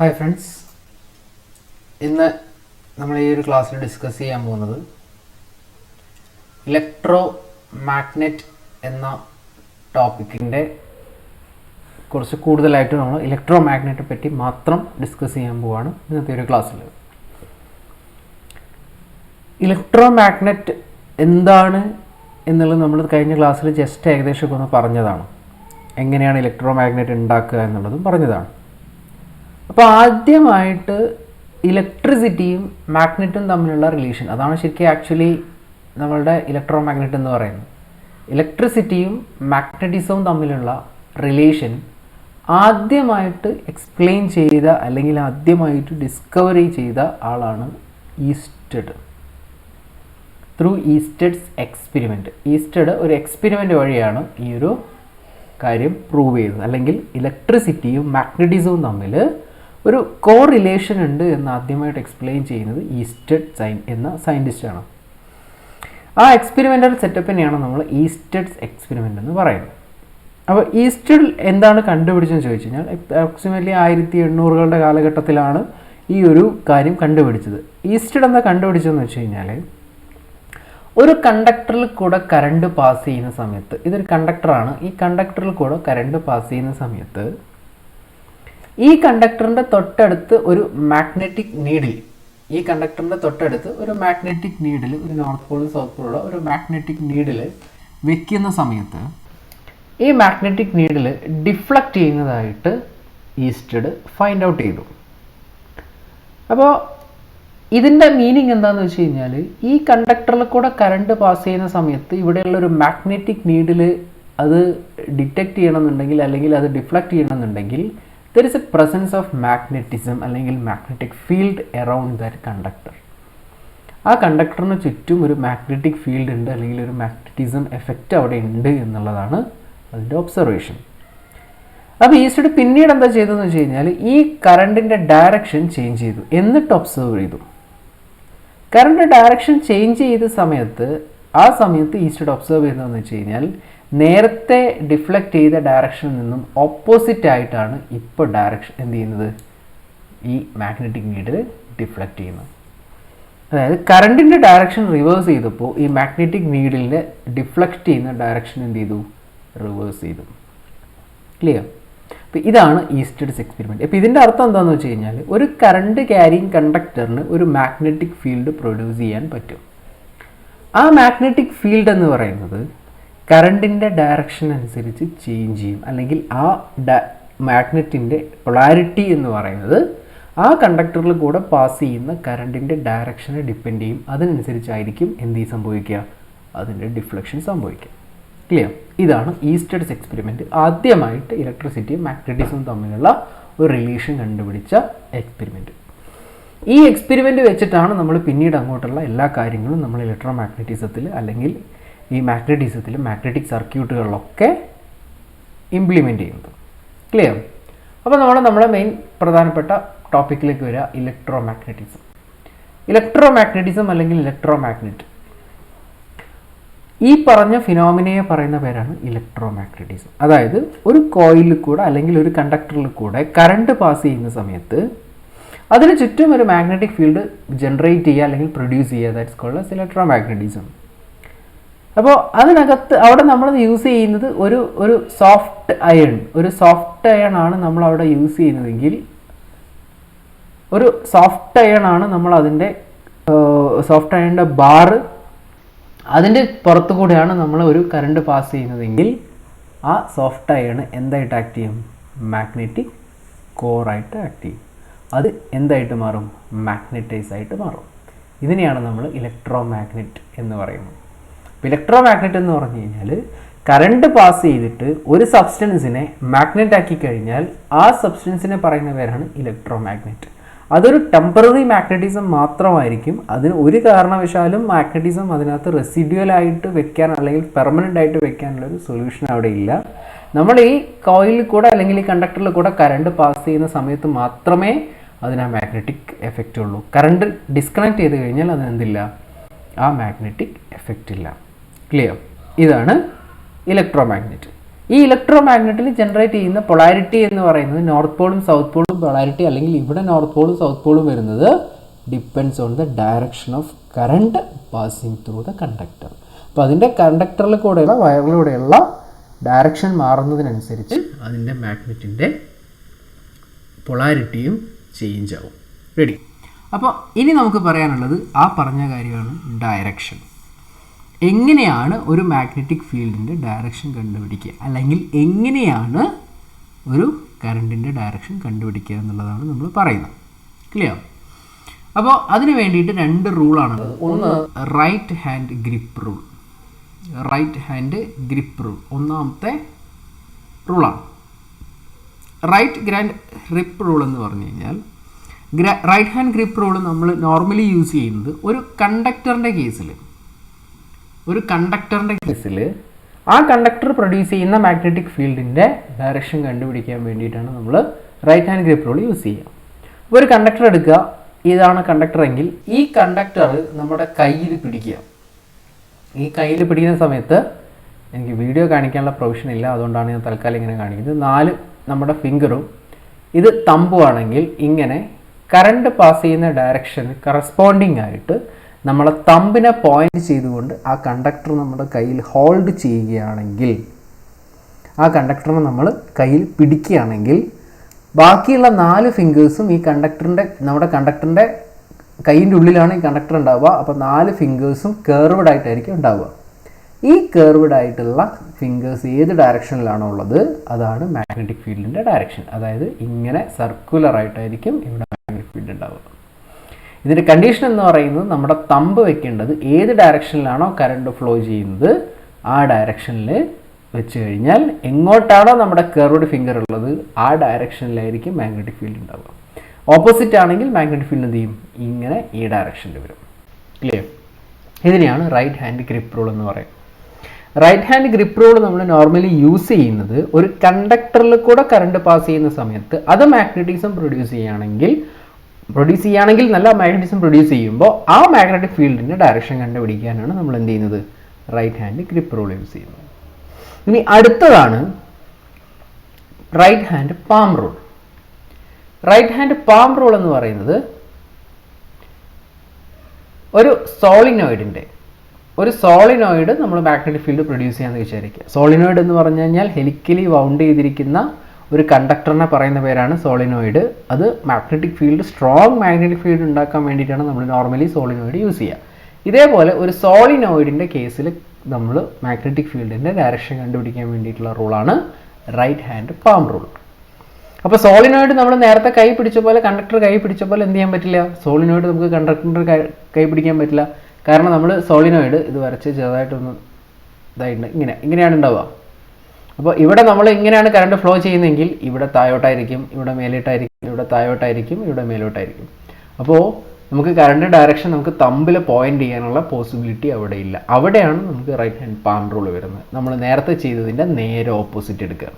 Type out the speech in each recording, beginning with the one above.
Hi friends, ഇന്ന് നമ്മൾ ഈ ഒരു ക്ലാസ്സിൽ ഡിസ്കസ് ചെയ്യാൻ പോകുന്നത് ഇലക്ട്രോ മാഗ്നറ്റ് എന്ന ടോപ്പിക്കിൻ്റെ കുറച്ച് കൂടുതലായിട്ട് നമ്മൾ ഇലക്ട്രോ മാഗ്നറ്റിനെ പറ്റി മാത്രം ഡിസ്കസ് ചെയ്യാൻ പോവുകയാണ് ഇന്നത്തെ ഒരു ക്ലാസ്സിൽ. ഇലക്ട്രോ മാഗ്നറ്റ് എന്താണ് എന്നുള്ളത് നമ്മൾ കഴിഞ്ഞ ക്ലാസ്സിൽ ജസ്റ്റ് ഏകദേശമൊക്കെ ഒന്ന് പറഞ്ഞതാണ്. എങ്ങനെയാണ് ഇലക്ട്രോ മാഗ്നറ്റ് ഉണ്ടാക്കുക എന്നുള്ളതും പറഞ്ഞതാണ്. അപ്പോൾ ആദ്യമായിട്ട് ഇലക്ട്രിസിറ്റിയും മാഗ്നറ്റും തമ്മിലുള്ള റിലേഷൻ, അതാണ് ശരിക്കും ആക്ച്വലി നമ്മളുടെ ഇലക്ട്രോ മാഗ്നറ്റ് എന്ന് പറയുന്നത്. ഇലക്ട്രിസിറ്റിയും മാഗ്നറ്റിസവും തമ്മിലുള്ള റിലേഷൻ ആദ്യമായിട്ട് എക്സ്പ്ലെയിൻ ചെയ്ത അല്ലെങ്കിൽ ആദ്യമായിട്ട് ഡിസ്കവറി ചെയ്ത ആളാണ് ഈസ്റ്റഡ്, ത്രൂ ഈസ്റ്റഡ്സ് എക്സ്പെരിമെൻറ്റ്. ഈസ്റ്റഡ് ഒരു എക്സ്പെരിമെൻറ്റ് വഴിയാണ് ഈ ഒരു കാര്യം പ്രൂവ് ചെയ്തത്. അല്ലെങ്കിൽ ഇലക്ട്രിസിറ്റിയും മാഗ്നറ്റിസവും തമ്മിൽ ഒരു കോ റിലേഷൻ ഉണ്ട് എന്ന് ആദ്യമായിട്ട് എക്സ്പ്ലെയിൻ ചെയ്യുന്നത് ഈസ്റ്റഡ് എന്ന സയൻറ്റിസ്റ്റാണ്. ആ എക്സ്പെരിമെൻ്റൽ സെറ്റപ്പിനെയാണ് നമ്മൾ ഈസ്റ്റഡ്സ് എക്സ്പെരിമെൻ്റ് എന്ന് പറയുന്നത്. അപ്പോൾ ഈസ്റ്റഡ് എന്താണ് കണ്ടുപിടിച്ചതെന്ന് ചോദിച്ചു കഴിഞ്ഞാൽ അപ്രോക്സിമേറ്റ്ലി 1800 കാലഘട്ടത്തിലാണ് ഈ ഒരു കാര്യം കണ്ടുപിടിച്ചത്. ഈസ്റ്റഡ് എന്താ കണ്ടുപിടിച്ചതെന്ന് വെച്ച് കഴിഞ്ഞാൽ, ഒരു കണ്ടക്ടറിൽ കൂടെ കറണ്ട് പാസ് ചെയ്യുന്ന സമയത്ത്, ഇതൊരു കണ്ടക്ടറാണ്, ഈ കണ്ടക്ടറിൽ കൂടെ കറണ്ട് പാസ് ചെയ്യുന്ന സമയത്ത് ഈ കണ്ടക്ടറിൻ്റെ തൊട്ടടുത്ത് ഒരു മാഗ്നറ്റിക് നീഡിൽ, ഈ കണ്ടക്ടറിൻ്റെ തൊട്ടടുത്ത് ഒരു മാഗ്നറ്റിക് നീഡിൽ, ഒരു നോർത്ത് പോളും സൗത്ത് പോളുള്ള ഒരു മാഗ്നറ്റിക് നീഡിൽ വെക്കുന്ന സമയത്ത് ഈ മാഗ്നറ്റിക് നീഡിൽ ഡിഫ്ലക്റ്റ് ചെയ്യുന്നതായിട്ട് ഈസ്റ്റഡ് ഫൈൻഡ് ഔട്ട് ചെയ്തു. അപ്പോൾ ഇതിൻ്റെ മീനിങ് എന്താണെന്ന് വെച്ച് കഴിഞ്ഞാൽ, ഈ കണ്ടക്ടറിൽ കൂടെ കറണ്ട് പാസ് ചെയ്യുന്ന സമയത്ത് ഇവിടെയുള്ളൊരു മാഗ്നറ്റിക് നീഡിൽ അത് ഡിറ്റക്റ്റ് ചെയ്യണമെന്നുണ്ടെങ്കിൽ അല്ലെങ്കിൽ അത് ഡിഫ്ലക്റ്റ് ചെയ്യണമെന്നുണ്ടെങ്കിൽ there is a presence of magnetism അല്ലെങ്കിൽ magnetic field around that conductor. ആ കണ്ടക്ടറിന് ചുറ്റും ഒരു മാഗ്നറ്റിക് ഫീൽഡ് ഉണ്ട് അല്ലെങ്കിൽ ഒരു മാഗ്നറ്റിസം എഫക്റ്റ് അവിടെ ഉണ്ട് എന്നുള്ളതാണ് അതിൻ്റെ ഒബ്സർവേഷൻ. അപ്പോൾ ഈസ്റ്റഡ് പിന്നീട് എന്താ ചെയ്തതെന്ന് വെച്ച് കഴിഞ്ഞാൽ, ഈ കറണ്ടിൻ്റെ ഡയറക്ഷൻ ചേഞ്ച് ചെയ്തു, എന്നിട്ട് ഒബ്സർവ് ചെയ്തു. കറണ്ട് ഡയറക്ഷൻ ചേഞ്ച് ചെയ്ത സമയത്ത് ഈസ്റ്റഡ് ഒബ്സർവ് ചെയ്തതെന്ന് വെച്ച് കഴിഞ്ഞാൽ, നേരത്തെ ഡിഫ്ലക്റ്റ് ചെയ്ത ഡയറക്ഷനിൽ നിന്നും ഓപ്പോസിറ്റ് ആയിട്ടാണ് ഇപ്പോൾ ഡയറക്ഷൻ എന്ത് ചെയ്യുന്നത്, ഈ മാഗ്നറ്റിക് നീഡിൽ ഡിഫ്ലക്റ്റ് ചെയ്യുന്നത്. അതായത് കറണ്ടിൻ്റെ ഡയറക്ഷൻ റിവേഴ്സ് ചെയ്തപ്പോൾ ഈ മാഗ്നറ്റിക് നീഡിലിനെ ഡിഫ്ലക്റ്റ് ചെയ്യുന്ന ഡയറക്ഷൻ എന്ത് ചെയ്തു, റിവേഴ്സ് ചെയ്തു. ക്ലിയർ? അപ്പോൾ ഇതാണ് ഈസ്റ്റഡ്സ് എക്സ്പെരിമെൻറ്റ്. അപ്പോൾ ഇതിൻ്റെ അർത്ഥം എന്താണെന്ന് വെച്ച് കഴിഞ്ഞാൽ, ഒരു കറണ്ട് ക്യാരിങ് കണ്ടക്ടറിന് ഒരു മാഗ്നറ്റിക് ഫീൽഡ് പ്രൊഡ്യൂസ് ചെയ്യാൻ പറ്റും. ആ മാഗ്നറ്റിക് ഫീൽഡ് എന്ന് പറയുന്നത് കറണ്ടിൻ്റെ ഡയറക്ഷൻ അനുസരിച്ച് ചേഞ്ച് ചെയ്യും. അല്ലെങ്കിൽ ആ മാഗ്നറ്റിൻ്റെ പൊളാരിറ്റി എന്ന് പറയുന്നത് ആ കണ്ടക്ടറിൽ കൂടെ പാസ് ചെയ്യുന്ന കറണ്ടിൻ്റെ ഡയറക്ഷനെ ഡിപ്പെൻഡ് ചെയ്യും. അതിനനുസരിച്ചായിരിക്കും എന്ത് സംഭവിക്കുക, അതിൻ്റെ ഡിഫ്ലക്ഷൻ സംഭവിക്കുക. ക്ലിയർ? ഇതാണ് ഈസ്റ്റഡ്സ് എക്സ്പെരിമെൻറ്റ്. ആദ്യമായിട്ട് ഇലക്ട്രിസിറ്റിയും മാഗ്നറ്റിസവും തമ്മിലുള്ള ഒരു റിലേഷൻ കണ്ടുപിടിച്ച എക്സ്പെരിമെൻറ്റ്. ഈ എക്സ്പെരിമെൻറ്റ് വെച്ചിട്ടാണ് നമ്മൾ പിന്നീട് അങ്ങോട്ടുള്ള എല്ലാ കാര്യങ്ങളും നമ്മൾ ഇലക്ട്രോ മാഗ്നറ്റിസത്തിൽ അല്ലെങ്കിൽ ഈ മാഗ്നറ്റിസത്തിൽ മാഗ്നറ്റിക് സർക്യൂട്ടുകളിലൊക്കെ ഇംപ്ലിമെൻ്റ് ചെയ്യുന്നത്. ക്ലിയർ? അപ്പോൾ നമ്മുടെ മെയിൻ പ്രധാനപ്പെട്ട ടോപ്പിക്കിലേക്ക് വരിക, ഇലക്ട്രോ മാഗ്നറ്റിസം. ഇലക്ട്രോ മാഗ്നറ്റിസം അല്ലെങ്കിൽ ഇലക്ട്രോ മാഗ്നറ്റ്, ഈ പറഞ്ഞ ഫിനോമിനയെ പറയുന്ന പേരാണ് ഇലക്ട്രോ മാഗ്നറ്റിസം. അതായത് ഒരു കോയിലിൽ കൂടെ അല്ലെങ്കിൽ ഒരു കണ്ടക്ടറിൽ കൂടെ കറണ്ട് പാസ് ചെയ്യുന്ന സമയത്ത് അതിന് ചുറ്റും ഒരു മാഗ്നറ്റിക് ഫീൽഡ് ജനറേറ്റ് ചെയ്യുക അല്ലെങ്കിൽ പ്രൊഡ്യൂസ് ചെയ്യുക, that's called as electromagnetism. അപ്പോൾ അതിനകത്ത് അവിടെ നമ്മൾ യൂസ് ചെയ്യുന്നത് ഒരു സോഫ്റ്റ് അയൺ ആണ് നമ്മൾ അവിടെ യൂസ് ചെയ്യുന്നതെങ്കിൽ, ഒരു സോഫ്റ്റ് അയൺ ആണ് നമ്മൾ അതിൻ്റെ സോഫ്റ്റ് അയണിൻ്റെ ബാറ്, അതിൻ്റെ പുറത്തു കൂടെയാണ് നമ്മൾ ഒരു കറണ്ട് പാസ് ചെയ്യുന്നതെങ്കിൽ ആ സോഫ്റ്റ് അയൺ എന്തായിട്ട് ആക്ട് ചെയ്യും, മാഗ്നറ്റിക് കോറായിട്ട് ആക്ട് ചെയ്യും. അത് എന്തായിട്ട് മാറും, മാഗ്നറ്റൈസ് ആയിട്ട് മാറും. ഇതിനെയാണ് നമ്മൾ ഇലക്ട്രോ മാഗ്നറ്റ് എന്ന് പറയുന്നത്. ഇലക്ട്രോ മാഗ്നറ്റ് എന്ന് പറഞ്ഞു കഴിഞ്ഞാൽ, കറണ്ട് പാസ് ചെയ്തിട്ട് ഒരു സബ്സ്റ്റൻസിനെ മാഗ്നറ്റ് ആക്കി കഴിഞ്ഞാൽ ആ സബ്സ്റ്റൻസിനെ പറയുന്ന പേരാണ് ഇലക്ട്രോ മാഗ്നറ്റ്. അതൊരു ടെമ്പററി മാഗ്നറ്റിസം മാത്രമായിരിക്കും. അതിന് ഒരു കാരണവശാലും മാഗ്നറ്റിസം അതിനകത്ത് റെസിഡ്യുവലായിട്ട് വെക്കാൻ അല്ലെങ്കിൽ പെർമനൻ്റ് ആയിട്ട് വെക്കാനുള്ളൊരു സൊല്യൂഷൻ അവിടെ ഇല്ല. നമ്മൾ ഈ കോയിലിൽ കൂടെ അല്ലെങ്കിൽ ഈ കണ്ടക്ടറിൽ കൂടെ കറണ്ട് പാസ് ചെയ്യുന്ന സമയത്ത് മാത്രമേ അതിന് ആ മാഗ്നറ്റിക് എഫക്റ്റ് ഉള്ളൂ. കറണ്ട് ഡിസ്കണക്ട് ചെയ്ത് കഴിഞ്ഞാൽ അതിനെന്തില്ല, ആ മാഗ്നറ്റിക് എഫക്റ്റ് ഇല്ല. ക്ലിയർ? ഇതാണ് ഇലക്ട്രോ മാഗ്നറ്റ്. ഈ ഇലക്ട്രോ മാഗ്നറ്റിൽ ജനറേറ്റ് ചെയ്യുന്ന പൊളാരിറ്റി എന്ന് പറയുന്നത് നോർത്ത് പോളും സൗത്ത് പോളും പൊളാരിറ്റി, അല്ലെങ്കിൽ ഇവിടെ നോർത്ത് പോളും സൗത്ത് പോളും വരുന്നത് depends on the direction of current passing through the conductor. അപ്പോൾ അതിൻ്റെ കണ്ടക്ടറിൽ കൂടെയുള്ള വയറിലൂടെയുള്ള ഡയറക്ഷൻ മാറുന്നതിനനുസരിച്ച് അതിൻ്റെ മാഗ്നറ്റിൻ്റെ പൊളാരിറ്റിയും ചേഞ്ച് ആവും. റെഡി? അപ്പോൾ ഇനി നമുക്ക് പറയാനുള്ളത് ആ പറഞ്ഞ കാര്യമാണ് ഡയറക്ഷൻ. എങ്ങനെയാണ് ഒരു മാഗ്നറ്റിക് ഫീൽഡിൻ്റെ ഡയറക്ഷൻ കണ്ടുപിടിക്കുക, അല്ലെങ്കിൽ എങ്ങനെയാണ് ഒരു കറണ്ടിൻ്റെ ഡയറക്ഷൻ കണ്ടുപിടിക്കുക എന്നുള്ളതാണ് നമ്മൾ പറയുന്നത്. ക്ലിയർ? അപ്പോൾ അതിന് വേണ്ടിയിട്ട് 2 റൂളാണുള്ളത്. ഒന്ന് right hand grip rule. Right hand grip rule ഒന്നാമത്തെ റൂളാണ്. റൈറ്റ് ഗ്രിപ്പ് റൂൾ എന്ന് പറഞ്ഞു കഴിഞ്ഞാൽ, റൈറ്റ് ഹാൻഡ് ഗ്രിപ്പ് റൂൾ നമ്മൾ നോർമലി യൂസ് ചെയ്യുന്നത് ഒരു കണ്ടക്ടറിൻ്റെ കേസിൽ ആ കണ്ടക്ടർ പ്രൊഡ്യൂസ് ചെയ്യുന്ന മാഗ്നറ്റിക് ഫീൽഡിൻ്റെ ഡയറക്ഷൻ കണ്ടുപിടിക്കാൻ വേണ്ടിയിട്ടാണ് നമ്മൾ right hand grip rule use ചെയ്യുക. അപ്പോൾ ഒരു കണ്ടക്ടർ എടുക്കുക, ഇതാണ് കണ്ടക്ടർ എങ്കിൽ ഈ കണ്ടക്ടർ നമ്മുടെ കയ്യിൽ പിടിക്കുക. ഈ കയ്യിൽ പിടിക്കുന്ന സമയത്ത്, എനിക്ക് വീഡിയോ കാണിക്കാനുള്ള പ്രൊവിഷൻ ഇല്ല, അതുകൊണ്ടാണ് ഞാൻ തൽക്കാലം ഇങ്ങനെ കാണിക്കുന്നത്. 4 നമ്മുടെ ഫിംഗറും ഇത് തമ്പുമാണെങ്കിൽ ഇങ്ങനെ കറണ്ട് പാസ് ചെയ്യുന്ന ഡയറക്ഷന് കറസ്പോണ്ടിങ് ആയിട്ട് നമ്മളെ തമ്പിനെ പോയിന്റ് ചെയ്തുകൊണ്ട് ആ കണ്ടക്ടർ നമ്മുടെ കയ്യിൽ ഹോൾഡ് ചെയ്യുകയാണെങ്കിൽ, ആ കണ്ടക്ടറിനെ നമ്മൾ കയ്യിൽ പിടിക്കുകയാണെങ്കിൽ, ബാക്കിയുള്ള 4 ഫിംഗേഴ്സും ഈ നമ്മുടെ കണ്ടക്ടറിൻ്റെ കയ്യിൻ്റെ ഉള്ളിലാണ് ഈ കണ്ടക്ടർ ഉണ്ടാവുക. അപ്പോൾ 4 ഫിംഗേഴ്സും കേർവ്ഡ് ആയിട്ടായിരിക്കും ഉണ്ടാവുക. ഈ കേർവ്ഡ് ആയിട്ടുള്ള ഫിംഗേഴ്സ് ഏത് ഡയറക്ഷനിലാണോ ഉള്ളത് അതാണ് മാഗ്നറ്റിക് ഫീൽഡിൻ്റെ ഡയറക്ഷൻ. അതായത് ഇങ്ങനെ സർക്കുലർ ആയിട്ടായിരിക്കും ഇവിടെ മാഗ്നറ്റിക് ഫീൽഡ് ഉണ്ടാവുക. ഇതിൻ്റെ കണ്ടീഷൻ എന്ന് പറയുന്നത് നമ്മുടെ തമ്പ് വെക്കേണ്ടത് ഏത് ഡയറക്ഷനിലാണോ കറണ്ട് ഫ്ലോ ചെയ്യുന്നത് ആ ഡയറക്ഷനിൽ വെച്ച് കഴിഞ്ഞാൽ എങ്ങോട്ടാണോ നമ്മുടെ കർവ്ഡ് ഫിംഗർ ഉള്ളത് ആ ഡയറക്ഷനിലായിരിക്കും മാഗ്നറ്റിക് ഫീൽഡ് ഉണ്ടാവുക. ഓപ്പോസിറ്റ് ആണെങ്കിൽ മാഗ്നറ്റിക് ഫീൽഡ് എന്ത് ചെയ്യും? ഇങ്ങനെ ഈ ഡയറക്ഷനിൽ വരും. ക്ലിയർ? ഇതിനെയാണ് റൈറ്റ് ഹാൻഡ് ഗ്രിപ്പ് റൂൾ എന്ന് പറയുന്നത്. റൈറ്റ് ഹാൻഡ് ഗ്രിപ്പ് റൂൾ നമ്മൾ നോർമലി യൂസ് ചെയ്യുന്നത് ഒരു കണ്ടക്ടറിൽ കൂടെ കറണ്ട് പാസ് ചെയ്യുന്ന സമയത്ത് അത് മാഗ്നറ്റിസം പ്രൊഡ്യൂസ് ചെയ്യുകയാണെങ്കിൽ നല്ല മാഗ്നറ്റിസം പ്രൊഡ്യൂസ് ചെയ്യുമ്പോൾ ആ മാഗ്നറ്റിക് ഫീൽഡിൻ്റെ ഡയറക്ഷൻ കണ്ടുപിടിക്കാനാണ് നമ്മൾ എന്ത് ചെയ്യുന്നത്? Right hand grip rule use ചെയ്യുന്നത്. ഇനി അടുത്തതാണ് right hand palm rule. Right hand palm rule എന്ന് പറയുന്നത് ഒരു സോളിനോയിഡ് നമ്മൾ മാഗ്നറ്റിക് ഫീൽഡ് പ്രൊഡ്യൂസ് ചെയ്യാമെന്ന് വിചാരിക്കുക. സോളിനോയിഡ് എന്ന് പറഞ്ഞു കഴിഞ്ഞാൽ ഹെലിക്കലി വൗണ്ട് ചെയ്തിരിക്കുന്ന ഒരു കണ്ടക്ടറിനെ പറയുന്ന പേരാണ് സോളിനോയിഡ്. അത് magnetic field, strong magnetic field ഉണ്ടാക്കാൻ വേണ്ടിയിട്ടാണ് നമ്മൾ നോർമലി സോളിനോയിഡ് യൂസ് ചെയ്യുക. ഇതേപോലെ ഒരു സോളിനോയിഡിൻ്റെ കേസിൽ നമ്മൾ മാഗ്നറ്റിക് ഫീൽഡിൻ്റെ ഡയറക്ഷൻ കണ്ടുപിടിക്കാൻ വേണ്ടിയിട്ടുള്ള റൂളാണ് റൈറ്റ് ഹാൻഡ് പാം റൂൾ. അപ്പോൾ സോളിനോയിഡ് നമ്മൾ നേരത്തെ കൈ പിടിച്ച പോലെ, കണ്ടക്ടർ കൈ പിടിച്ച പോലെ എന്ത് ചെയ്യാൻ പറ്റില്ല? സോളിനോയിഡ് നമുക്ക് കണ്ടക്ടറിൻ്റെ കൈ പിടിക്കാൻ പറ്റില്ല. കാരണം നമ്മൾ സോളിനോയിഡ് ഇത് വരച്ച് ചെറുതായിട്ടൊന്ന് ഇതായിട്ട് ഇങ്ങനെയാണ് ഉണ്ടാവുക. അപ്പോൾ ഇവിടെ നമ്മൾ ഇങ്ങനെയാണ് കറണ്ട് ഫ്ലോ ചെയ്യുന്നതെങ്കിൽ ഇവിടെ താഴോട്ടായിരിക്കും, ഇവിടെ മേലോട്ടായിരിക്കും, ഇവിടെ താഴോട്ടായിരിക്കും, ഇവിടെ മേലോട്ടായിരിക്കും. അപ്പോൾ നമുക്ക് കറണ്ട് ഡയറക്ഷൻ നമുക്ക് തമ്പിൽ പോയിന്റ് ചെയ്യാനുള്ള പോസിബിലിറ്റി അവിടെ ഇല്ല. അവിടെയാണ് നമുക്ക് റൈറ്റ് ഹാൻഡ് പാം റൂൾ വരുന്നത്. നമ്മൾ നേരത്തെ ചെയ്തതിൻ്റെ നേരെ ഓപ്പോസിറ്റ് എടുക്കുക.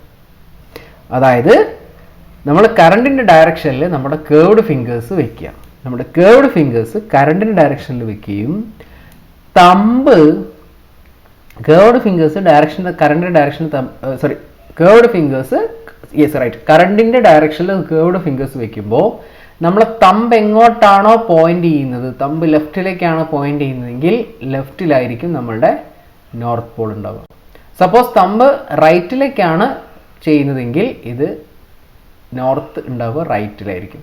അതായത് നമ്മൾ കറണ്ടിൻ്റെ ഡയറക്ഷനിൽ നമ്മുടെ കേർവ്ഡ് ഫിംഗേഴ്സ് വെക്കുക. നമ്മുടെ കേർവ്ഡ് ഫിംഗേഴ്സ് കറണ്ടിൻ്റെ ഡയറക്ഷനിൽ വെക്കുകയും തമ്പ് കർവ്ഡ് ഫിംഗേഴ്സ് കറണ്ടിൻ്റെ ഡയറക്ഷനിൽ കേർവ്ഡ് ഫിംഗേഴ്സ് വെക്കുമ്പോൾ നമ്മളെ തമ്പ് എങ്ങോട്ടാണോ പോയിന്റ് ചെയ്യുന്നത്, തമ്പ് ലെഫ്റ്റിലേക്കാണ് പോയിന്റ് ചെയ്യുന്നതെങ്കിൽ ലെഫ്റ്റിലായിരിക്കും നമ്മളുടെ നോർത്ത് പോൾ ഉണ്ടാവുക. സപ്പോസ് തമ്പ് റൈറ്റിലേക്കാണ് ചെയ്യുന്നതെങ്കിൽ ഇത് നോർത്ത് ഉണ്ടാവുക റൈറ്റിലായിരിക്കും.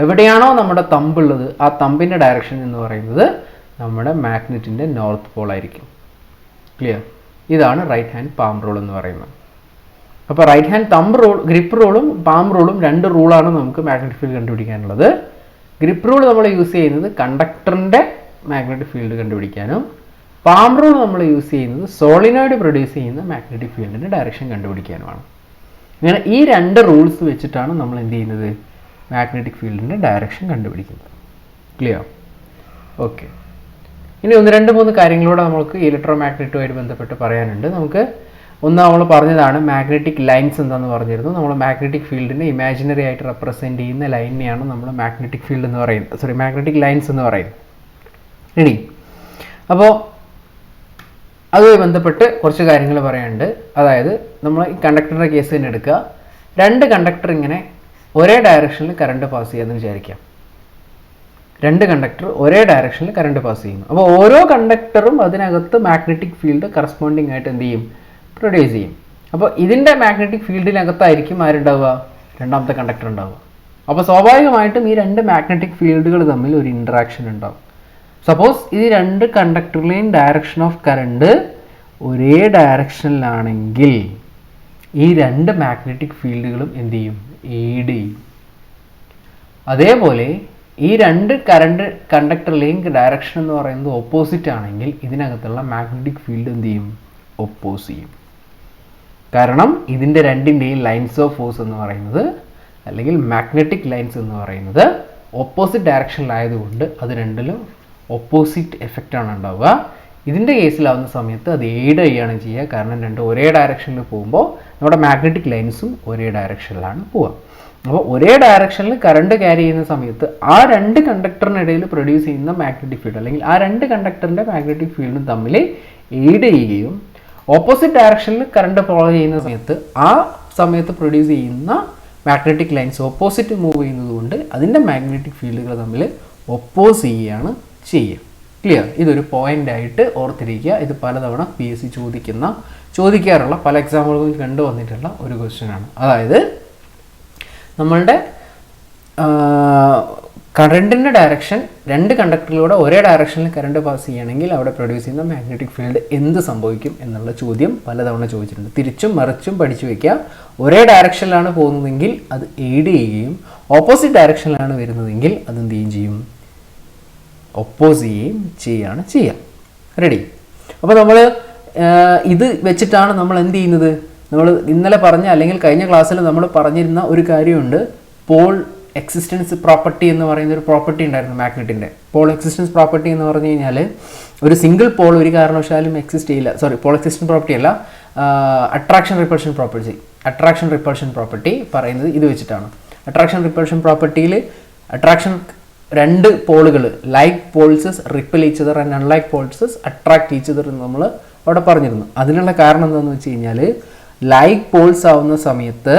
എവിടെയാണോ നമ്മുടെ തമ്പുള്ളത് ആ തമ്പിൻ്റെ ഡയറക്ഷൻ എന്ന് പറയുന്നത് നമ്മുടെ മാഗ്നറ്റിൻ്റെ നോർത്ത് പോൾ ആയിരിക്കും. ക്ലിയർ? ഇതാണ് റൈറ്റ് ഹാൻഡ് പാം റൂൾ എന്ന് പറയുന്നത്. അപ്പോൾ right hand thumb rule, grip റൂളും പാം റൂളും 2 റൂളാണ് നമുക്ക് മാഗ്നറ്റിക് ഫീൽഡ് കണ്ടുപിടിക്കാനുള്ളത്. ഗ്രിപ്പ് റൂൾ നമ്മൾ യൂസ് ചെയ്യുന്നത് കണ്ടക്ടറിൻ്റെ മാഗ്നറ്റിക് ഫീൽഡ് കണ്ടുപിടിക്കാനും, പാം റൂൾ നമ്മൾ യൂസ് ചെയ്യുന്നത് സോളിനോയിഡ് പ്രൊഡ്യൂസ് ചെയ്യുന്ന മാഗ്നറ്റിക് ഫീൽഡിൻ്റെ ഡയറക്ഷൻ കണ്ടുപിടിക്കാനുമാണ്. ഇങ്ങനെ ഈ 2 റൂൾസ് വെച്ചിട്ടാണ് നമ്മൾ എന്ത് ചെയ്യുന്നത്? മാഗ്നറ്റിക് ഫീൽഡിൻ്റെ ഡയറക്ഷൻ കണ്ടുപിടിക്കുന്നത്. ക്ലിയർ? ഓക്കെ. ഇനി 1-2-3 കാര്യങ്ങളൂടെ നമുക്ക് ഇലക്ട്രോ മാഗ്നറ്റുമായിട്ട് ബന്ധപ്പെട്ട് പറയാനുണ്ട്. നമുക്ക് ഒന്ന് നമ്മൾ പറഞ്ഞതാണ് മാഗ്നറ്റിക് ലൈൻസ് എന്താണെന്ന് പറഞ്ഞിരുന്നു. നമ്മൾ മാഗ്നറ്റിക് ഫീൽഡിനെ ഇമാജിനറി ആയിട്ട് റെപ്രസെൻറ്റ് ചെയ്യുന്ന ലൈനിനെയാണ് നമ്മൾ മാഗ്നറ്റിക് ഫീൽഡ് എന്ന് പറയുന്നത്, മാഗ്നറ്റിക് ലൈൻസ് എന്ന് പറയുന്നത്. ഇനി അപ്പോൾ അതുമായി ബന്ധപ്പെട്ട് കുറച്ച് കാര്യങ്ങൾ പറയാനുണ്ട്. അതായത് നമ്മൾ ഈ കണ്ടക്ടറിൻ്റെ കേസ് തന്നെ എടുക്കുക. 2 കണ്ടക്ടർ ഇങ്ങനെ ഒരേ ഡയറക്ഷനിൽ കറണ്ട് പാസ് ചെയ്യാമെന്ന് വിചാരിക്കാം. 2 കണ്ടക്ടർ ഒരേ ഡയറക്ഷനിൽ കറണ്ട് പാസ് ചെയ്യുന്നു. അപ്പോൾ ഓരോ കണ്ടക്ടറും അതിനകത്ത് മാഗ്നറ്റിക് ഫീൽഡ് കറസ്പോണ്ടിങ് ആയിട്ട് എന്ത് ചെയ്യും? പ്രൊഡ്യൂസ് ചെയ്യും. അപ്പോൾ ഇതിൻ്റെ മാഗ്നറ്റിക് ഫീൽഡിനകത്തായിരിക്കും ആരുണ്ടാവുക? രണ്ടാമത്തെ കണ്ടക്ടർ ഉണ്ടാവുക. അപ്പോൾ സ്വാഭാവികമായിട്ടും ഈ 2 മാഗ്നറ്റിക് ഫീൽഡുകൾ തമ്മിൽ ഒരു ഇൻട്രാക്ഷൻ ഉണ്ടാവും. സപ്പോസ് ഈ 2 കണ്ടക്ടറിലെയും ഡയറക്ഷൻ ഓഫ് കറണ്ട് ഒരേ ഡയറക്ഷനിലാണെങ്കിൽ ഈ 2 മാഗ്നറ്റിക് ഫീൽഡുകളും എന്ത് ചെയ്യും? എയ്ഡ് ചെയ്യും. അതേപോലെ ഈ 2 കണ്ടക്ടറിലെയും ഡയറക്ഷൻ എന്ന് പറയുന്നത് ഓപ്പോസിറ്റ് ആണെങ്കിൽ ഇതിനകത്തുള്ള മാഗ്നറ്റിക് ഫീൽഡ് എന്ത് ചെയ്യും? ഒപ്പോസ് ചെയ്യും. കാരണം ഇതിൻ്റെ രണ്ടിൻ്റെയും ലൈൻസ് ഓഫ് ഫോഴ്സ് എന്ന് പറയുന്നത് അല്ലെങ്കിൽ മാഗ്നറ്റിക് ലൈൻസ് എന്ന് പറയുന്നത് ഓപ്പോസിറ്റ് ഡയറക്ഷനിലായതുകൊണ്ട് അത് രണ്ടിലും ഓപ്പോസിറ്റ് എഫക്റ്റാണ് ഉണ്ടാവുക. ഇതിൻ്റെ കേസിലാവുന്ന സമയത്ത് അത് എയ്ഡ് ചെയ്യുകയാണ് ചെയ്യുക. കാരണം രണ്ടും ഒരേ ഡയറക്ഷനിൽ പോകുമ്പോൾ നമ്മുടെ മാഗ്നറ്റിക് ലൈൻസും ഒരേ ഡയറക്ഷനിലാണ് പോവുക. അപ്പോൾ ഒരേ ഡയറക്ഷനിൽ കറണ്ട് ക്യാരി ചെയ്യുന്ന സമയത്ത് ആ 2 കണ്ടക്ടറിനിടയിൽ പ്രൊഡ്യൂസ് ചെയ്യുന്ന മാഗ്നറ്റിക് ഫീൽഡ് അല്ലെങ്കിൽ ആ 2 കണ്ടക്ടറിൻ്റെ മാഗ്നറ്റിക് ഫീൽഡും തമ്മിൽ എയ്ഡ് ചെയ്യുകയും ഓപ്പോസിറ്റ് ഡയറക്ഷനിൽ കറണ്ട് ഫോളോ ചെയ്യുന്ന സമയത്ത് ആ സമയത്ത് പ്രൊഡ്യൂസ് ചെയ്യുന്ന മാഗ്നറ്റിക് ലൈൻസ് ഓപ്പോസിറ്റ് മൂവ് ചെയ്യുന്നത് കൊണ്ട് അതിൻ്റെ മാഗ്നറ്റിക് ഫീൽഡുകൾ തമ്മിൽ ഒപ്പോസ് ചെയ്യുകയാണ് ചെയ്യുക. ക്ലിയർ? ഇതൊരു പോയിൻ്റായിട്ട് ഓർത്തിരിക്കുക. ഇത് പലതവണ PSC ചോദിക്കാറുള്ള പല എക്സാമ്പിളുകളും കണ്ടുവന്നിട്ടുള്ള ഒരു ക്വസ്റ്റ്യനാണ്. അതായത് നമ്മളുടെ കറണ്ടിൻ്റെ ഡയറക്ഷൻ 2 കണ്ടക്ടറിലൂടെ ഒരേ ഡയറക്ഷനിൽ കറണ്ട് പാസ് ചെയ്യുകയാണെങ്കിൽ അവിടെ പ്രൊഡ്യൂസ് ചെയ്യുന്ന മാഗ്നറ്റിക് ഫീൽഡ് എന്ത് സംഭവിക്കും എന്നുള്ള ചോദ്യം പലതവണ ചോദിച്ചിട്ടുണ്ട്. തിരിച്ചും മറിച്ചും പഠിച്ചു വയ്ക്കുക. ഒരേ ഡയറക്ഷനിലാണ് പോകുന്നതെങ്കിൽ അത് എയ്ഡ് ചെയ്യുകയും ഓപ്പോസിറ്റ് ഡയറക്ഷനിലാണ് വരുന്നതെങ്കിൽ അതെന്ത് ചെയ്യും? ഒപ്പോസ് ചെയ്യുകയാണ് ചെയ്യുക. റെഡി? അപ്പോൾ നമ്മൾ ഇത് വെച്ചിട്ടാണ് നമ്മൾ എന്ത് ചെയ്യുന്നത്? നമ്മൾ ഇന്നലെ പറഞ്ഞ അല്ലെങ്കിൽ കഴിഞ്ഞ ക്ലാസ്സിൽ നമ്മൾ പറഞ്ഞിരുന്ന ഒരു കാര്യമുണ്ട്. പോൾ എക്സിസ്റ്റൻസ് പ്രോപ്പർട്ടി എന്ന് പറയുന്ന ഒരു പ്രോപ്പർട്ടി ഉണ്ടായിരുന്നു മാഗ്നറ്റിൻ്റെ. പോൾ എക്സിസ്റ്റൻസ് പ്രോപ്പർട്ടി എന്ന് പറഞ്ഞു കഴിഞ്ഞാൽ ഒരു സിംഗിൾ പോൾ ഒരു കാരണവശാലും എക്സിസ്റ്റ് ചെയ്യില്ല. സോറി, പോൾ എക്സിസ്റ്റൻസ് പ്രോപ്പർട്ടി അല്ല, അട്രാക്ഷൻ റിപ്പൾഷൻ പ്രോപ്പർട്ടി പറയുന്നത് ഇത് വെച്ചിട്ടാണ്. അട്രാക്ഷൻ റിപ്പൾഷൻ പ്രോപ്പർട്ടിയിൽ അട്രാക്ഷൻ 2 പോളുകൾ like poles repel each other and unlike poles attract each other എന്ന് നമ്മൾ അവിടെ പറഞ്ഞിരുന്നു. അതിനുള്ള കാരണം എന്താണെന്ന് വെച്ച് കഴിഞ്ഞാൽ ലൈക്ക് പോൾസ് ആവുന്ന സമയത്ത്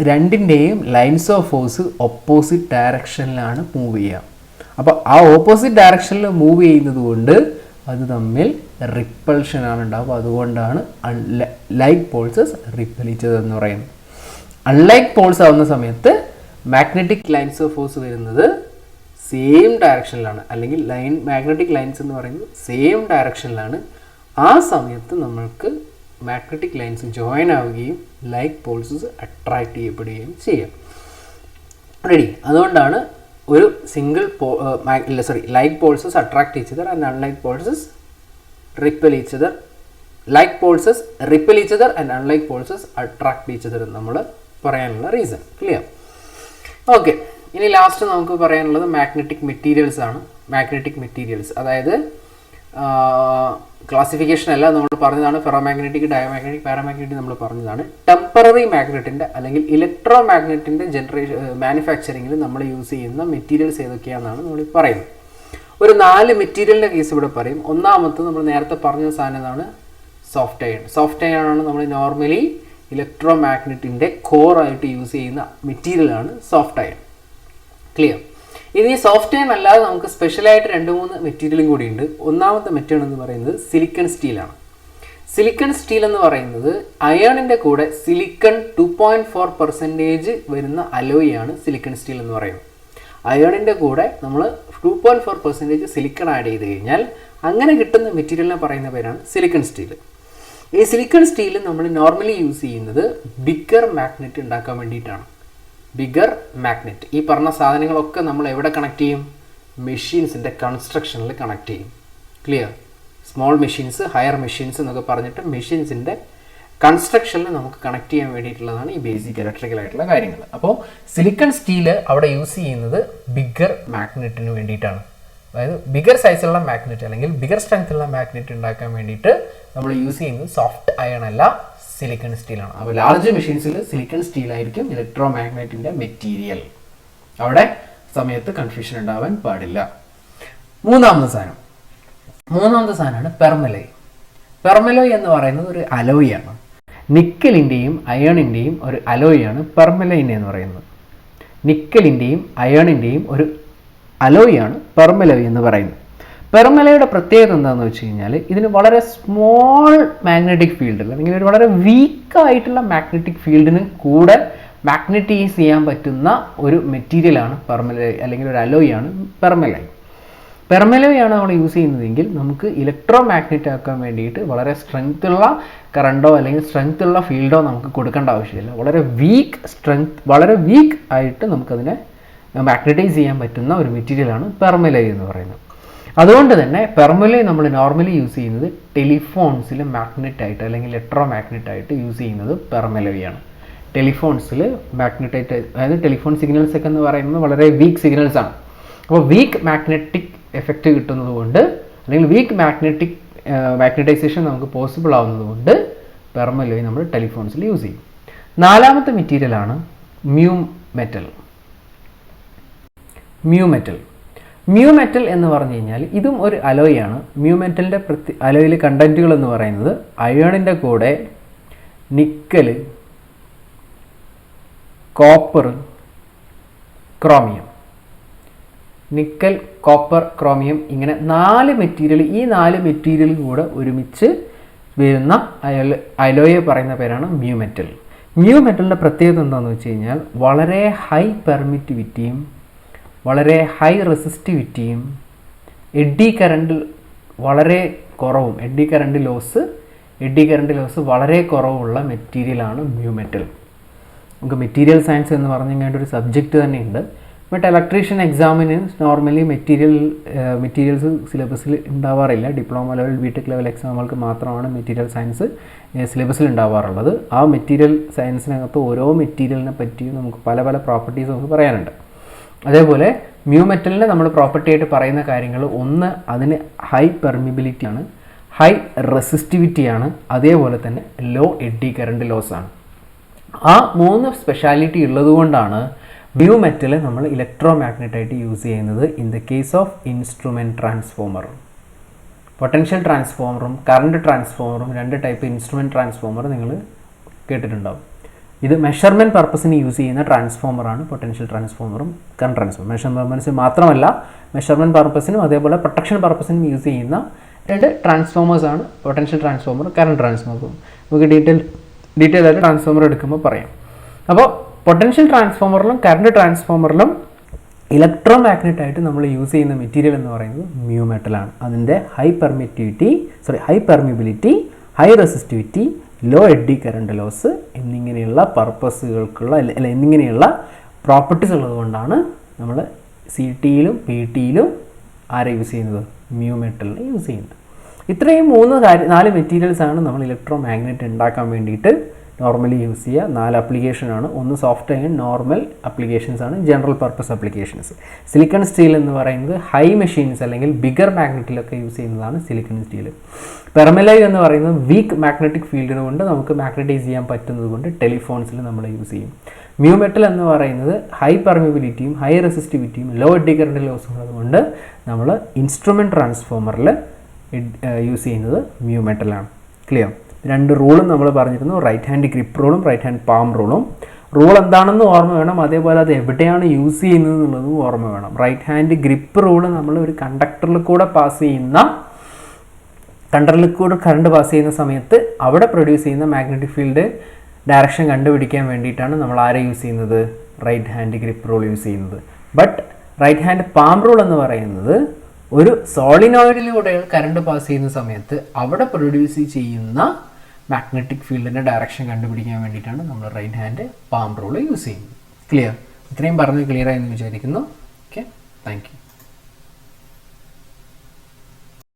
രണ്ടിൻ്റെയും ലൈൻസ് ഓഫ് ഫോഴ്സ് ഓപ്പോസിറ്റ് ഡയറക്ഷനിലാണ് മൂവ് ചെയ്യുക. അപ്പോൾ ആ ഓപ്പോസിറ്റ് ഡയറക്ഷനിൽ മൂവ് ചെയ്യുന്നത് കൊണ്ട് അത് തമ്മിൽ റിപ്പൾഷനാണ് ഉണ്ടാവുക. അതുകൊണ്ടാണ് like poles repel each other എന്ന് പറയുന്നത്. അൺലൈക്ക് പോൾസ് ആവുന്ന സമയത്ത് മാഗ്നറ്റിക് ലൈൻസ് ഓഫ് ഫോഴ്സ് വരുന്നത് സെയിം ഡയറക്ഷനിലാണ്, അല്ലെങ്കിൽ മാഗ്നറ്റിക് ലൈൻസ് എന്ന് പറയുന്നത് സെയിം ഡയറക്ഷനിലാണ്. ആ സമയത്ത് നമ്മൾക്ക് മാഗ്നറ്റിക് ലൈൻസ് ജോയിൻ ആവുകയും ലൈക്ക് പോൾസസ് അട്രാക്ട് ചെയ്യപ്പെടുകയും ചെയ്യാം. റെഡി? അതുകൊണ്ടാണ് ഒരു single like poles attract each other and unlike poles repel each other. Like poles repel each other and unlike poles attract each other നമ്മൾ പറയാനുള്ള റീസൺ. ക്ലിയർ? ഓക്കെ, ഇനി last നമുക്ക് പറയാനുള്ളത് magnetic materials ആണ്. മാഗ്നറ്റിക് മെറ്റീരിയൽസ് അതായത് classification അല്ല, നമ്മൾ പറഞ്ഞതാണ്. ഫെറോമാഗ്നറ്റിക്, ഡയോമാഗ്നറ്റിക്, പാരാമാഗ്നറ്റിക് നമ്മൾ പറഞ്ഞതാണ്. ടെമ്പററി മാഗ്നറ്റിൻ്റെ അല്ലെങ്കിൽ ഇലക്ട്രോ മാഗ്നറ്റിൻ്റെ മാനുഫാക്ചറിങ്ങിൽ നമ്മൾ യൂസ് ചെയ്യുന്ന മെറ്റീരിയൽസ് ഏതൊക്കെയാണെന്നാണ് നമ്മൾ പറയുന്നത്. ഒരു 4 മെറ്റീരിയലിൻ്റെ കേസ് ഇവിടെ പറയും. ഒന്നാമത്തെ നമ്മൾ നേരത്തെ പറഞ്ഞ സാധനമാണ് സോഫ്റ്റ് അയൺ. സോഫ്റ്റ് അയൺ ആണ് നമ്മൾ നോർമലി ഇലക്ട്രോ മാഗ്നറ്റിൻ്റെ കോറായിട്ട് യൂസ് ചെയ്യുന്ന മെറ്റീരിയലാണ് സോഫ്റ്റ് അയൺ. ക്ലിയർ? ഇനി സോഫ്റ്റ് അയൺ അല്ലാതെ നമുക്ക് സ്പെഷ്യലായിട്ട് 2-3 മെറ്റീരിയലും കൂടിയുണ്ട്. ഒന്നാമത്തെ മെറ്റീരിയൽ എന്ന് പറയുന്നത് സിലിക്കൺ സ്റ്റീലാണ്. സിലിക്കൺ സ്റ്റീൽ എന്ന് പറയുന്നത് അയണിൻ്റെ കൂടെ സിലിക്കൺ 2.4% വരുന്ന അലോയാണ് സിലിക്കൺ സ്റ്റീൽ എന്ന് പറയുന്നത്. അയണിൻ്റെ കൂടെ നമ്മൾ 2.4% സിലിക്കൺ ആഡ് ചെയ്ത് കഴിഞ്ഞാൽ അങ്ങനെ കിട്ടുന്ന മെറ്റീരിയലിനെ പറയുന്ന പേരാണ് സിലിക്കൺ സ്റ്റീൽ. ഈ സിലിക്കൺ സ്റ്റീൽ നമ്മൾ നോർമലി യൂസ് ചെയ്യുന്നത് ബിഗർ മാഗ്നറ്റ് ഉണ്ടാക്കാൻ വേണ്ടിയിട്ടാണ്. ബിഗർ മാഗ്നറ്റ് ഈ പറഞ്ഞ സാധനങ്ങളൊക്കെ നമ്മൾ എവിടെ കണക്ട് ചെയ്യും? മെഷീൻസിൻ്റെ കൺസ്ട്രക്ഷനിൽ കണക്ട് ചെയ്യും. Clear? Small machines, higher machines എന്നൊക്കെ പറഞ്ഞിട്ട് മെഷീൻസിൻ്റെ കൺസ്ട്രക്ഷനിൽ നമുക്ക് കണക്ട് ചെയ്യാൻ വേണ്ടിയിട്ടുള്ളതാണ് ഈ ബേസിക് ഇലക്ട്രിക്കൽ ആയിട്ടുള്ള കാര്യങ്ങൾ. അപ്പോൾ സിലിക്കൺ സ്റ്റീൽ അവിടെ യൂസ് ചെയ്യുന്നത് ബിഗർ മാഗ്നറ്റിന് വേണ്ടിയിട്ടാണ്. അതായത് ബിഗർ സൈസുള്ള മാഗ്നറ്റ് അല്ലെങ്കിൽ ബിഗർ സ്ട്രെങ്ത്തുള്ള മാഗ്നറ്റ് ഉണ്ടാക്കാൻ വേണ്ടിയിട്ട് നമ്മൾ യൂസ് ചെയ്യുന്നത് സോഫ്റ്റ് അയൺ അല്ല, സിലിക്കൺ സ്റ്റീലാണ്. അപ്പോൾ ലാർജ് മെഷീൻസിൽ സിലിക്കൺ സ്റ്റീൽ ആയിരിക്കും ഇലക്ട്രോ മാഗ്നറ്റിൻ്റെ മെറ്റീരിയൽ. അവിടെ സമയത്ത് കൺഫ്യൂഷൻ ഉണ്ടാവാൻ പാടില്ല. മൂന്നാമത്തെ സാധനം മൂന്നാമത്തെ സാധനമാണ് പെർമലോയ്. പെർമലോയ് എന്ന് പറയുന്നത് ഒരു അലോയാണ്. നിക്കലിൻ്റെയും അയണിൻ്റെയും ഒരു അലോയാണ് പെർമലൈൻ എന്ന് പറയുന്നത്. നിക്കലിൻ്റെയും അയണിൻ്റെയും ഒരു അലോയാണ് പെർമലോയ് എന്ന് പറയുന്നത്. പെർമലോയുടെ പ്രത്യേകത എന്താണെന്ന് വെച്ച് കഴിഞ്ഞാൽ ഇതിന് വളരെ സ്മോൾ മാഗ്നറ്റിക് ഫീൽഡ് അല്ലെങ്കിൽ ഒരു വളരെ വീക്കായിട്ടുള്ള മാഗ്നറ്റിക് ഫീൽഡിന് കൂടെ മാഗ്നറ്റൈസ് ചെയ്യാൻ പറ്റുന്ന ഒരു മെറ്റീരിയലാണ് പെർമലോയ് അല്ലെങ്കിൽ ഒരു അലോയാണ് പെർമലോയ്. പെർമലോയാണ് നമ്മൾ യൂസ് ചെയ്യുന്നതെങ്കിൽ നമുക്ക് ഇലക്ട്രോ മാഗ്നറ്റ് ആക്കാൻ വേണ്ടിയിട്ട് വളരെ സ്ട്രെങ്ത് ഉള്ള കറണ്ടോ അല്ലെങ്കിൽ സ്ട്രെങ്ത് ഉള്ള ഫീൽഡോ നമുക്ക് കൊടുക്കേണ്ട ആവശ്യമില്ല. വളരെ വീക്ക് ആയിട്ട് നമുക്കതിനെ മാഗ്നറ്റൈസ് ചെയ്യാൻ പറ്റുന്ന ഒരു മെറ്റീരിയലാണ് പെർമലോയ് എന്ന് പറയുന്നത്. അതുകൊണ്ട് തന്നെ പെർമലോയ് നമ്മൾ നോർമലി യൂസ് ചെയ്യുന്നത് ടെലിഫോൺസിൽ മാഗ്നറ്റ് ആയിട്ട് അല്ലെങ്കിൽ ഇലക്ട്രോ മാഗ്നറ്റ് ആയിട്ട് യൂസ് ചെയ്യുന്നത് പെർമലോയ് ആണ്. ടെലിഫോൺസിൽ മാഗ്നറ്റായിട്ട്, അതായത് ടെലിഫോൺ സിഗ്നൽസ് ഒക്കെ എന്ന് പറയുന്നത് വളരെ വീക്ക് സിഗ്നൽസ് ആണ്. അപ്പോൾ വീക്ക് മാഗ്നറ്റിക് എഫക്റ്റ് കിട്ടുന്നത് കൊണ്ട് അല്ലെങ്കിൽ വീക്ക് മാഗ്നറ്റൈസേഷൻ നമുക്ക് പോസിബിൾ ആവുന്നത് കൊണ്ട് പെർമലോയ് നമ്മൾ ടെലിഫോൺസിൽ യൂസ് ചെയ്യും. നാലാമത്തെ മെറ്റീരിയലാണ് മ്യൂ മെറ്റൽ. മ്യൂ മെറ്റൽ എന്ന് പറഞ്ഞു കഴിഞ്ഞാൽ ഇതും ഒരു അലോയാണ്. മ്യൂ മെറ്റലിൻ്റെ അലോയിലെ കണ്ടൻറ്റുകൾ എന്ന് പറയുന്നത് അയണിൻ്റെ കൂടെ nickel, copper, chromium. Nickel, copper, chromium ഇങ്ങനെ 4 മെറ്റീരിയൽ, ഈ 4 മെറ്റീരിയൽ കൂടെ ഒരുമിച്ച് വരുന്ന അലോയെ പറയുന്ന പേരാണ് മ്യൂ മെറ്റൽ. മ്യൂ മെറ്റലിൻ്റെ പ്രത്യേകത എന്താണെന്ന് വെച്ച് കഴിഞ്ഞാൽ വളരെ ഹൈ പെർമിറ്റിവിറ്റിയും വളരെ ഹൈ റെസിസ്റ്റിവിറ്റിയും എഡ്ഡി കറണ്ട് വളരെ കുറവും, എഡ്ഡി കറണ്ട് ലോസ് വളരെ കുറവുള്ള മെറ്റീരിയലാണ് മ്യൂ മെറ്റൽ. നമുക്ക് മെറ്റീരിയൽ സയൻസ് എന്ന് പറഞ്ഞു കഴിഞ്ഞാൽ ഒരു സബ്ജക്റ്റ് തന്നെയുണ്ട്. ബട്ട് ഇലക്ട്രീഷ്യൻ എക്സാമിന് നോർമലി മെറ്റീരിയൽസ് സിലബസിൽ ഉണ്ടാവാറില്ല. ഡിപ്ലോമ ലെവൽ, ബിടെക് ലെവൽ എക്സാമുകൾക്ക് മാത്രമാണ് മെറ്റീരിയൽ സയൻസ് സിലബസിൽ ഉണ്ടാവാറുള്ളത്. ആ മെറ്റീരിയൽ സയൻസിനകത്ത് ഓരോ മെറ്റീരിയലിനെ പറ്റിയും നമുക്ക് പല പല പ്രോപ്പർട്ടീസ് നമുക്ക് പറയാനുണ്ട്. അതേപോലെ മ്യൂ മെറ്റലിന് നമ്മൾ പ്രോപ്പർട്ടി ആയിട്ട് പറയുന്ന കാര്യങ്ങൾ, ഒന്ന് അതിന് ഹൈ പെർമിബിലിറ്റി ആണ്, ഹൈ റെസിസ്റ്റിവിറ്റിയാണ്, അതേപോലെ തന്നെ ലോ എഡ്ഡി കറണ്ട് ലോസ് ആണ്. ആ 3 സ്പെഷ്യാലിറ്റി ഉള്ളതുകൊണ്ടാണ് മ്യൂ മെറ്റൽ നമ്മൾ ഇലക്ട്രോ മാഗ്നറ്റായിട്ട് യൂസ് ചെയ്യുന്നത്. In the case of instrument transformer, potential ട്രാൻസ്ഫോമറും കറണ്ട് ട്രാൻസ്ഫോമറും 2 ടൈപ്പ് ഇൻസ്ട്രുമെൻറ്റ് ട്രാൻസ്ഫോമർ നിങ്ങൾ കേട്ടിട്ടുണ്ടാവും. ഇത് മെഷർമെൻറ്റ് പർപ്പസിന് യൂസ് ചെയ്യുന്ന ട്രാൻസ്ഫോമറാണ് പൊട്ടൻഷ്യൽ ട്രാൻസ്ഫോമറും കറണ്ട് ട്രാൻസ്ഫോമർ. മെഷർമെൻറ്റ് മാത്രമല്ല, മെഷർമെൻറ്റ് പർപ്പസിനും അതേപോലെ പ്രൊട്ടക്ഷൻ പർപ്പസിനും യൂസ് ചെയ്യുന്ന 2 ട്രാൻസ്ഫോമേഴ്സാണ് പൊട്ടൻഷ്യൽ ട്രാൻസ്ഫോമർ, കറണ്ട് ട്രാൻസ്ഫോമർ. നമുക്ക് ഡീറ്റെയിൽ ആയിട്ട് ട്രാൻസ്ഫോമർ എടുക്കുമ്പോൾ പറയാം. അപ്പോൾ പൊട്ടൻഷ്യൽ ട്രാൻസ്ഫോമറിലും കറണ്ട് ട്രാൻസ്ഫോമറിലും ഇലക്ട്രോ മാഗ്നറ്റ് ആയിട്ട് നമ്മൾ യൂസ് ചെയ്യുന്ന മെറ്റീരിയൽ എന്ന് പറയുന്നത് മ്യൂ മെറ്റലാണ്. അതിൻ്റെ high permeability, high resistivity, low eddy current loss എന്നിങ്ങനെയുള്ള പർപ്പസുകൾക്കുള്ള എന്നിങ്ങനെയുള്ള പ്രോപ്പർട്ടീസ് ഉള്ളതുകൊണ്ടാണ് നമ്മൾ CTയിലും PTയിലും ആരെ യൂസ് ചെയ്യുന്നത്, മ്യൂ മെറ്റലിനെ യൂസ് ചെയ്യുന്നത്. ഇത്രയും 4 മെറ്റീരിയൽസാണ് നമ്മൾ ഇലക്ട്രോ മാഗ്നറ്റ് ഉണ്ടാക്കാൻ വേണ്ടിയിട്ട് നോർമലി യൂസ് ചെയ്യുക. 4 ആപ്ലിക്കേഷനാണ്. ഒന്ന് സോഫ്റ്റ് ആൻഡ് നോർമൽ ആപ്ലിക്കേഷൻസ് ആണ്, general purpose applications. Silicon steel എന്ന് പറയുന്നത് ഹൈ മെഷീൻസ് അല്ലെങ്കിൽ ബിഗർ മാഗ്നറ്റിലൊക്കെ യൂസ് ചെയ്യുന്നതാണ് സിലിക്കൺ സ്റ്റീൽ. പെർമലോയ് എന്ന് പറയുന്നത് വീക്ക് മാഗ്നറ്റിക് ഫീൽഡിനെ കൊണ്ട് നമുക്ക് മാഗ്നറ്റൈസ് ചെയ്യാൻ പറ്റുന്നത് കൊണ്ട് ടെലിഫോൺസിൽ നമ്മൾ യൂസ് ചെയ്യും. മ്യൂ മെറ്റൽ എന്ന് പറയുന്നത് ഹൈ പെർമിബിലിറ്റിയും ഹൈ റെസിസ്റ്റിവിറ്റിയും ലോ എഡ്ഡി കറണ്ട് ലോസും ഉള്ളതുകൊണ്ട് നമ്മൾ ഇൻസ്ട്രുമെൻറ്റ് ട്രാൻസ്ഫോമറിൽ യൂസ് ചെയ്യുന്നത് മ്യൂ മെറ്റലാണ്. ക്ലിയർ? 2 റൂളും നമ്മൾ പറഞ്ഞിരുന്നു, റൈറ്റ് ഹാൻഡ് ഗ്രിപ്പ് റൂളും റൈറ്റ് ഹാൻഡ് പാം റൂളും. റൂൾ എന്താണെന്ന് ഓർമ്മ വേണം, അതേപോലെ അത് എവിടെയാണ് യൂസ് ചെയ്യുന്നത് എന്നുള്ളതും ഓർമ്മ വേണം. റൈറ്റ് ഹാൻഡ് ഗ്രിപ്പ് റൂള് നമ്മൾ ഒരു കണ്ടക്ടറിൽ കൂടെ കറണ്ട് പാസ് ചെയ്യുന്ന സമയത്ത് അവിടെ പ്രൊഡ്യൂസ് ചെയ്യുന്ന മാഗ്നറ്റിക് ഫീൽഡ് ഡയറക്ഷൻ കണ്ടുപിടിക്കാൻ വേണ്ടിയിട്ടാണ് നമ്മൾ ആരെ യൂസ് ചെയ്യുന്നത്, right hand grip rule use ചെയ്യുന്നത്. But right hand palm rule എന്ന് പറയുന്നത് ഒരു സോളിനോയിഡിലൂടെ കറണ്ട് പാസ് ചെയ്യുന്ന സമയത്ത് അവിടെ പ്രൊഡ്യൂസ് ചെയ്യുന്ന മാഗ്നറ്റിക് ഫീൽഡിൻ്റെ ഡയറക്ഷൻ കണ്ടുപിടിക്കാൻ വേണ്ടിയിട്ടാണ് നമ്മൾ right hand palm rule use ചെയ്യുന്നത്. ക്ലിയർ? ഇത്രയും പറഞ്ഞ് ക്ലിയർ ആയെന്ന് വിചാരിക്കുന്നു. Okay, thank U.